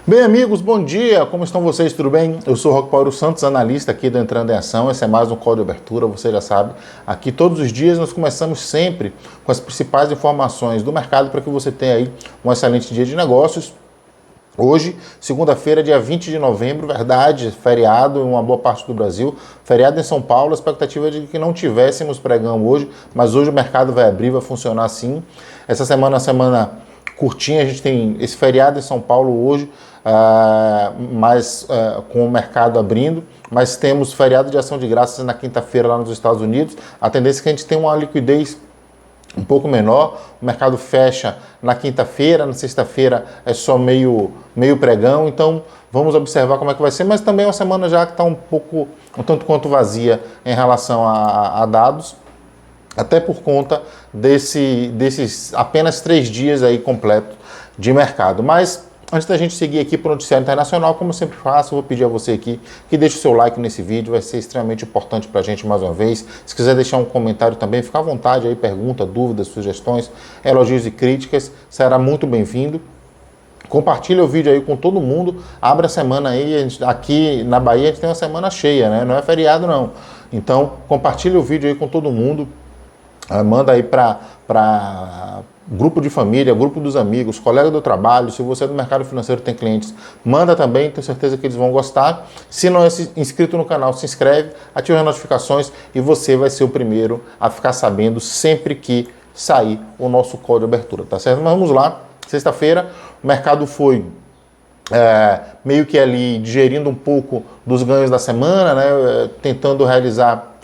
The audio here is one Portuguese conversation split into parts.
Bem, amigos, bom dia, como estão vocês, tudo bem? Eu sou o Roque Paulo Santos, analista aqui do Entrando em Ação, esse é mais um call de abertura, você já sabe. Aqui todos os dias nós começamos sempre com as principais informações do mercado para que você tenha aí um excelente dia de negócios. Hoje, segunda-feira, dia 20 de novembro, verdade, feriado em uma boa parte do Brasil, feriado em São Paulo, a expectativa é de que não tivéssemos pregão hoje, mas hoje o mercado vai abrir, vai funcionar sim. Essa semana é uma semana curtinha, a gente tem esse feriado em São Paulo hoje, com o mercado abrindo, mas temos feriado de ação de graças na quinta-feira lá nos Estados Unidos. A tendência é que a gente tenha uma liquidez um pouco menor, o mercado fecha na quinta-feira, na sexta-feira é só meio pregão, então vamos observar como é que vai ser, mas também é uma semana já que está um tanto quanto vazia em relação a dados, até por conta desses apenas 3 dias aí completos de mercado. Mas antes da gente seguir aqui para o noticiário internacional, como eu sempre faço, eu vou pedir a você aqui que deixe o seu like nesse vídeo, vai ser extremamente importante para a gente mais uma vez. Se quiser deixar um comentário também, fica à vontade aí, pergunta, dúvidas, sugestões, elogios e críticas, será muito bem-vindo. Compartilha o vídeo aí com todo mundo, abre a semana aí, aqui na Bahia a gente tem uma semana cheia, né? Não é feriado não. Então compartilha o vídeo aí com todo mundo, manda aí para grupo de família, grupo dos amigos, colega do trabalho. Se você é do mercado financeiro tem clientes, manda também, tenho certeza que eles vão gostar. Se não é inscrito no canal, se inscreve, ativa as notificações e você vai ser o primeiro a ficar sabendo sempre que sair o nosso call de abertura, tá certo? Mas vamos lá, sexta-feira, o mercado foi meio que ali digerindo um pouco dos ganhos da semana, né, tentando realizar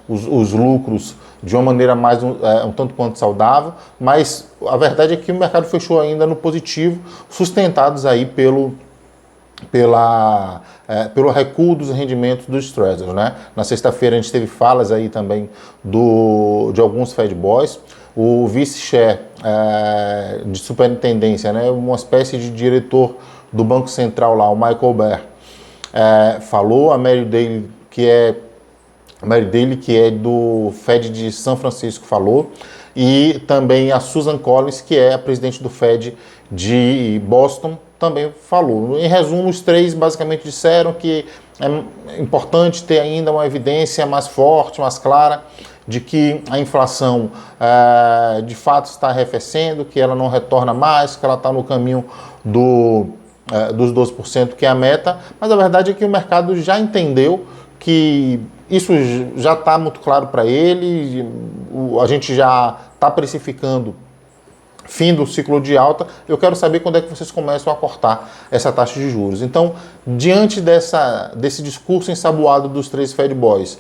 os lucros de uma maneira mais um tanto quanto saudável, mas a verdade é que o mercado fechou ainda no positivo, sustentados aí pelo recuo dos rendimentos dos Treasuries, né? Na sexta-feira a gente teve falas aí também de alguns Fed Boys, o vice-chair de superintendência, né, uma espécie de diretor do Banco Central lá, o Michael Baer, falou, a Mary Daly, que é do Fed de São Francisco, falou, e também a Susan Collins, que é a presidente do Fed de Boston, também falou. Em resumo, os três basicamente disseram que é importante ter ainda uma evidência mais forte, mais clara, de que a inflação de fato está arrefecendo, que ela não retorna mais, que ela está no caminho dos 12%, que é a meta, mas a verdade é que o mercado já entendeu que isso já está muito claro para ele, a gente já está precificando fim do ciclo de alta. Eu quero saber quando é que vocês começam a cortar essa taxa de juros. Então, diante desse discurso ensaboado dos três Fed Boys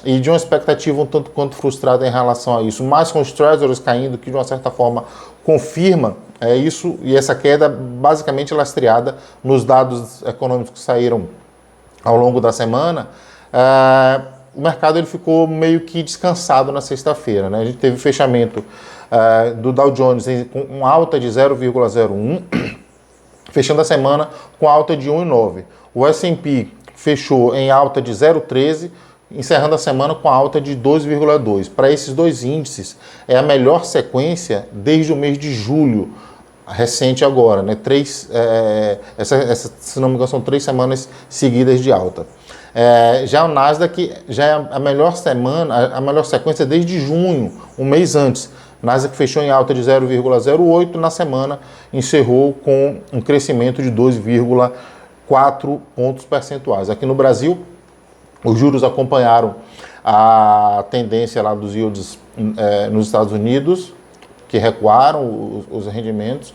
e de uma expectativa um tanto quanto frustrada em relação a isso, mas com os Treasuries caindo, que de uma certa forma confirma isso, e essa queda basicamente lastreada nos dados econômicos que saíram ao longo da semana, o mercado ele ficou meio que descansado na sexta-feira, né? A gente teve fechamento do Dow Jones com alta de 0,01, fechando a semana com alta de 1,9. O S&P fechou em alta de 0,13, encerrando a semana com alta de 2,2. Para esses dois índices, é a melhor sequência desde o mês de julho, recente agora, né? Se não me engano, são 3 semanas seguidas de alta. Já o Nasdaq já é a melhor sequência desde junho, um mês antes. O Nasdaq fechou em alta de 0,08, na semana encerrou com um crescimento de 2,4 pontos percentuais. Aqui no Brasil, os juros acompanharam a tendência lá dos yields nos Estados Unidos, que recuaram os rendimentos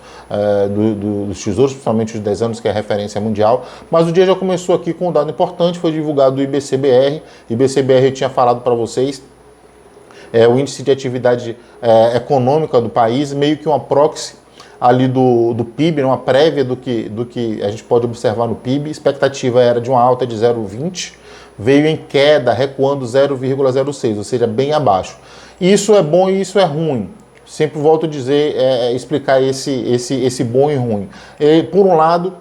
dos tesouros, principalmente os 10 anos, que é a referência mundial. Mas o dia já começou aqui com um dado importante, foi divulgado o IBC-BR. IBC-BR eu tinha falado para vocês, o índice de atividade econômica do país, meio que uma proxy ali do PIB, uma prévia do que a gente pode observar no PIB. A expectativa era de uma alta de 0,20, veio em queda, recuando 0,06, ou seja, bem abaixo. Isso é bom e isso é ruim. Sempre volto a dizer, explicar esse bom e ruim. Por um lado,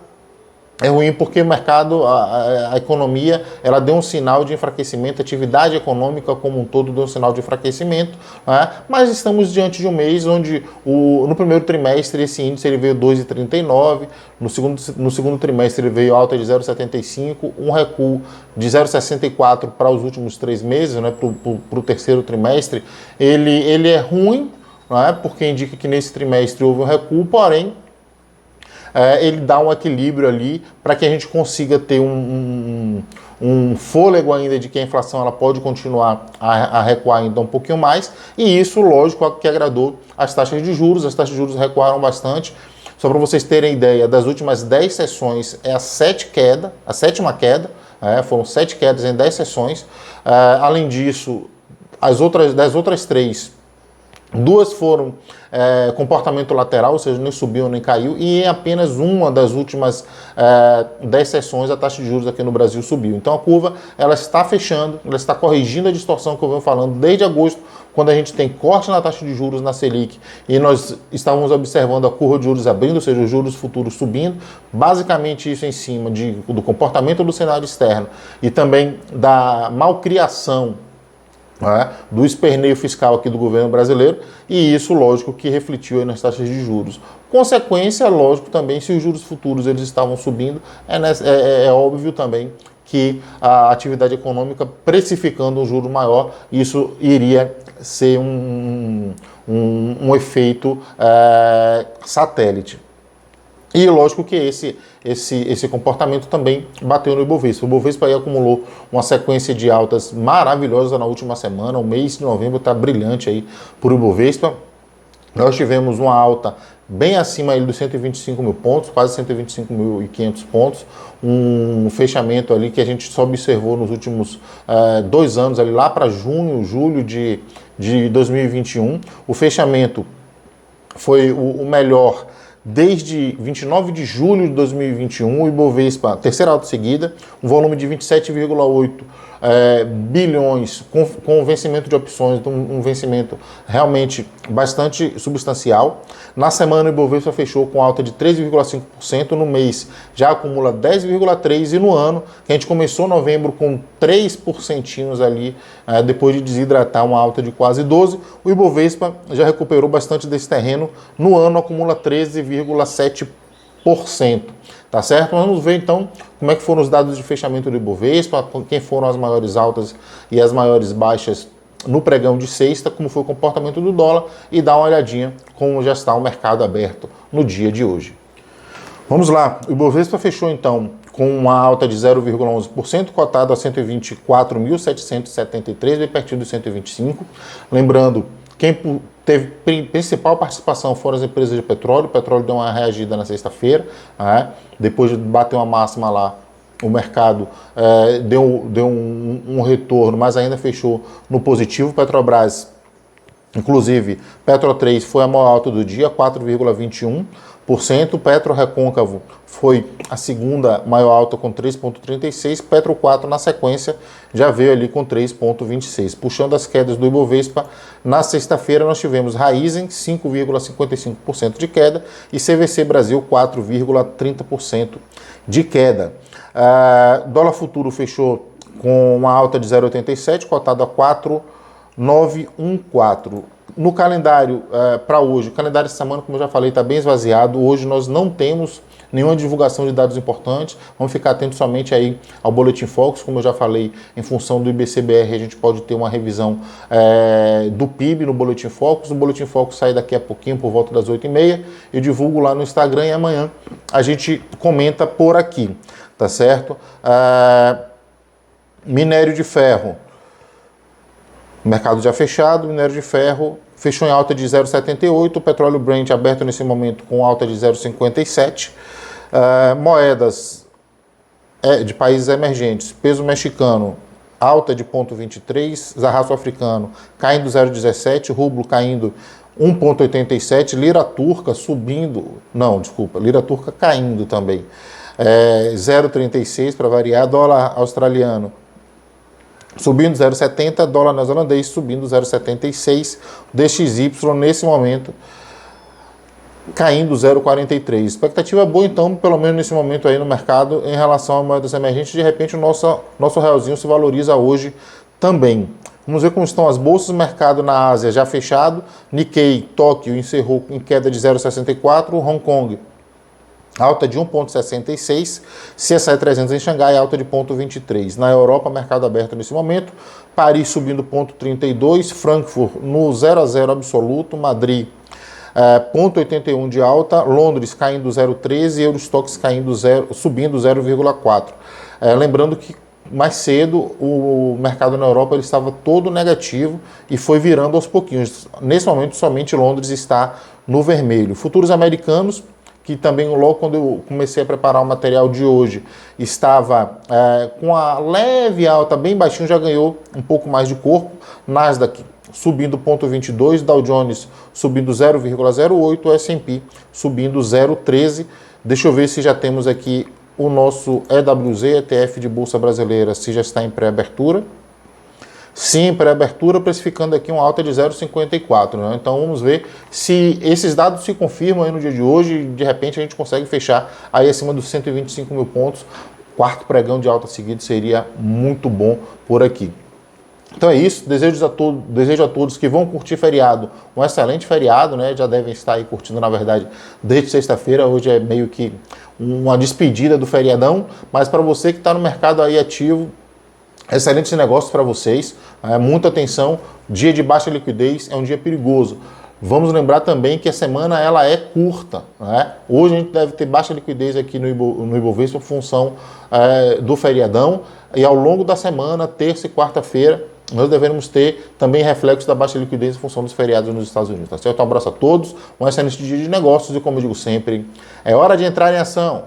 É ruim porque o mercado, a economia, ela deu um sinal de enfraquecimento, a atividade econômica como um todo deu um sinal de enfraquecimento, né? Mas estamos diante de um mês onde no primeiro trimestre esse índice ele veio 2,39, no segundo trimestre ele veio alta de 0,75, um recuo de 0,64 para os últimos 3 meses, né? Para o terceiro trimestre, ele é ruim, né? Porque indica que nesse trimestre houve um recuo, porém, ele dá um equilíbrio ali para que a gente consiga ter um fôlego ainda de que a inflação ela pode continuar a recuar ainda um pouquinho mais, e isso, lógico, que agradou as taxas de juros. As taxas de juros recuaram bastante. Só para vocês terem ideia, das últimas 10 sessões é a sétima queda, foram 7 quedas em 10 sessões. Além disso, das outras 3, 2 foram comportamento lateral, ou seja, nem subiu nem caiu, e em apenas uma das últimas 10 sessões a taxa de juros aqui no Brasil subiu. Então a curva ela está fechando, ela está corrigindo a distorção que eu venho falando desde agosto, quando a gente tem corte na taxa de juros na Selic e nós estávamos observando a curva de juros abrindo, ou seja, os juros futuros subindo, basicamente isso em cima do comportamento do cenário externo e também da malcriação do esperneio fiscal aqui do governo brasileiro, e isso, lógico, que refletiu aí nas taxas de juros. Consequência, lógico, também, se os juros futuros eles estavam subindo, é óbvio também que a atividade econômica precificando um juro maior, isso iria ser um efeito satélite. E lógico que esse comportamento também bateu no Ibovespa. O Ibovespa aí acumulou uma sequência de altas maravilhosas na última semana. O mês de novembro está brilhante aí por Ibovespa. Nós tivemos uma alta bem acima aí dos 125 mil pontos, quase 125.500 pontos. Um fechamento ali que a gente só observou nos últimos 2 anos, ali lá para julho de 2021. O fechamento foi o melhor desde 29 de julho de 2021, o Ibovespa, terceira alta seguida, um volume de 27,8 bilhões com vencimento de opções, um vencimento realmente bastante substancial. Na semana o Ibovespa fechou com alta de 3,5%, no mês já acumula 10,3% e no ano, que a gente começou novembro com 3% ali, depois de desidratar uma alta de quase 12%, o Ibovespa já recuperou bastante desse terreno, no ano acumula 13,7%. Tá certo? Vamos ver então como é que foram os dados de fechamento do Ibovespa, quem foram as maiores altas e as maiores baixas no pregão de sexta, como foi o comportamento do dólar e dar uma olhadinha como já está o mercado aberto no dia de hoje. Vamos lá, o Ibovespa fechou então com uma alta de 0,11%, cotado a 124.773, bem pertinho dos 125. Lembrando, quem teve principal participação foram as empresas de petróleo. O petróleo deu uma reagida na sexta-feira, depois de bater uma máxima lá, o mercado deu um retorno, mas ainda fechou no positivo. Petrobras, inclusive, Petro 3 foi a maior alta do dia, 4,21%. Petro Recôncavo foi a segunda maior alta com 3,36%. Petro 4 na sequência já veio ali com 3,26%. Puxando as quedas do Ibovespa, na sexta-feira nós tivemos Raízen 5,55% de queda e CVC Brasil 4,30% de queda. Dólar futuro fechou com uma alta de 0,87, cotado a 4,914. No calendário para hoje, o calendário de semana, como eu já falei, está bem esvaziado. Hoje nós não temos nenhuma divulgação de dados importantes. Vamos ficar atentos somente aí ao Boletim Focus. Como eu já falei, em função do IBCBR, a gente pode ter uma revisão do PIB no Boletim Focus. O Boletim Focus sai daqui a pouquinho, por volta das 8h30. Eu divulgo lá no Instagram e amanhã a gente comenta por aqui, tá certo? Minério de ferro. Mercado já fechado, minério de ferro fechou em alta de 0,78, o petróleo Brent aberto nesse momento com alta de 0,57. Moedas de países emergentes, peso mexicano, alta de 0,23, zarraço africano caindo 0,17, rublo caindo 1,87, lira turca lira turca caindo também, 0,36 para variar, dólar australiano subindo 0,70, dólar neozelandês subindo 0,76, DXY nesse momento caindo 0,43. Expectativa boa, então, pelo menos nesse momento aí no mercado, em relação a moedas emergentes. De repente, o nosso realzinho se valoriza hoje também. Vamos ver como estão as bolsas. O mercado na Ásia já fechado. Nikkei, Tóquio, encerrou em queda de 0,64. Hong Kong, alta de 1,66. CSI 300 em Xangai, alta de 0,23. Na Europa, mercado aberto nesse momento. Paris subindo 0,32. Frankfurt no 0 a 0 absoluto. Madrid, 0,81 de alta, Londres caindo 0,13 e Eurostoxx subindo 0,4. Lembrando que mais cedo o mercado na Europa ele estava todo negativo e foi virando aos pouquinhos. Nesse momento somente Londres está no vermelho. Futuros americanos, que também logo quando eu comecei a preparar o material de hoje, estava com a leve alta, bem baixinho, já ganhou um pouco mais de corpo. Nasdaq subindo 0,22, Dow Jones subindo 0,08, o S&P subindo 0,13. Deixa eu ver se já temos aqui o nosso EWZ, ETF de Bolsa Brasileira, se já está em pré-abertura. Sim, pré-abertura, precificando aqui uma alta de 0,54. Né? Então vamos ver se esses dados se confirmam aí no dia de hoje e de repente a gente consegue fechar aí acima dos 125 mil pontos. Quarto pregão de alta seguido seria muito bom por aqui. Então é isso, desejo a todos que vão curtir feriado, um excelente feriado, né? Já devem estar aí curtindo, na verdade, desde sexta-feira. Hoje é meio que uma despedida do feriadão, mas para você que está no mercado aí ativo, excelentes negócios para vocês, muita atenção, dia de baixa liquidez é um dia perigoso. Vamos lembrar também que a semana ela é curta, né? Hoje a gente deve ter baixa liquidez aqui no Ibovespa, função do feriadão, e ao longo da semana, terça e quarta-feira, nós devemos ter também reflexos da baixa liquidez em função dos feriados nos Estados Unidos. Tá certo? Um abraço a todos, um excelente dia de negócios e como eu digo sempre, é hora de entrar em ação.